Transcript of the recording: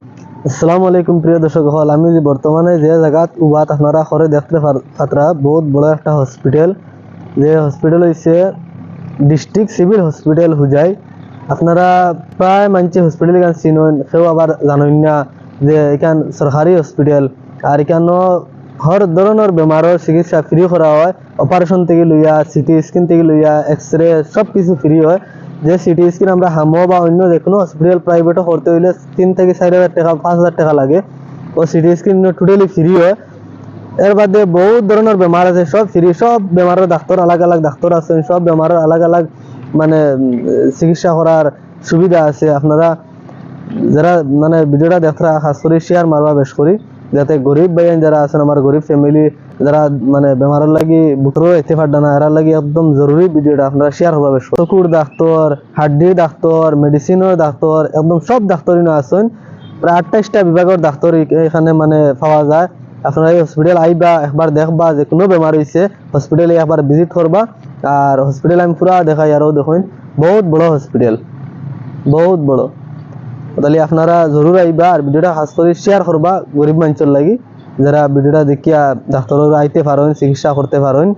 আসসালামু আলাইকুম প্রিয় দর্শক হল, আমি বর্তমানে যে জায়গাত উবাত আপনারা করে দেখতে পাত্রা বহুত বড় একটা হসপিটাল। যে হসপিটাল হইছে ডিস্ট্রিক্ট সিভিল হসপিটাল হুজাই। আপনারা প্রায় মানছে হসপিটাল এখান চিনন, কেউ আবার জানেন না যে এখান সরকারি হসপিটাল। আর এখানে হর ধরনের বেমারের চিকিৎসা ফ্রি করা হয়। অপারেশন থেকে লইয়া, সিটি স্ক্যান থেকে লইয়া, এক্সরে সব কিছু ফ্রি হয়। যে সিটি স্ক্যান আমরা হামো বা অন্য যে কোনো হসপিটাল প্রাইভেটও করতে হইলে 3 থেকে 4,000 টাকা 5,000 টাকা লাগে। ও সিটি স্ক্যান টোটালি ফ্রি হয়। এর বাদে বহুত ধরনের বেমার আছে, সব ফ্রি। সব বেমারের ডাক্তার আলাদা আলাদা ডাক্তার আছেন, সব বেমারের আলাদা আলাদা মানে চিকিৎসা করার সুবিধা আছে। আপনারা যারা মানে ভিডিওটা দেখা খাস করে শেয়ার মারবা বেশ করি, যাতে গরিব ভাইয়ান যারা আছেন, আমার গরিব ফ্যামিলি যারা মানে বেমারের লাগি বুটরও যেতে পারবে না, এরার লাগি একদম জরুরি ভিডিওটা আপনারা শেয়ার হবা বেশ। চকুর ডাক্তার, হাড্ডির ডাক্তার, মেডিসিনের ডাক্তার, একদম সব ডাক্তারই না আছেন। প্রায় 28টা বিভাগের ডাক্তার এখানে মানে পাওয়া যায়। আপনারা এই হসপিটাল আইবা, একবার দেখবা, যে কোনো বেমার হয়েছে হসপিটালে একবার ভিজিট করবা। আর হসপিটাল আমি পুরা দেখাই, আরও দেখুন বহুত বড় হসপিটাল, বহুত বড়। তাহলে আপনারা জরুর আইবা আর ভিডিওটা খাস করে শেয়ার করবা গরিব মানুষের লাগি, যারা ভিডিওটা দেখিয়া ডাক্তারের আইতে পারেন, চিকিৎসা করতে পারেন।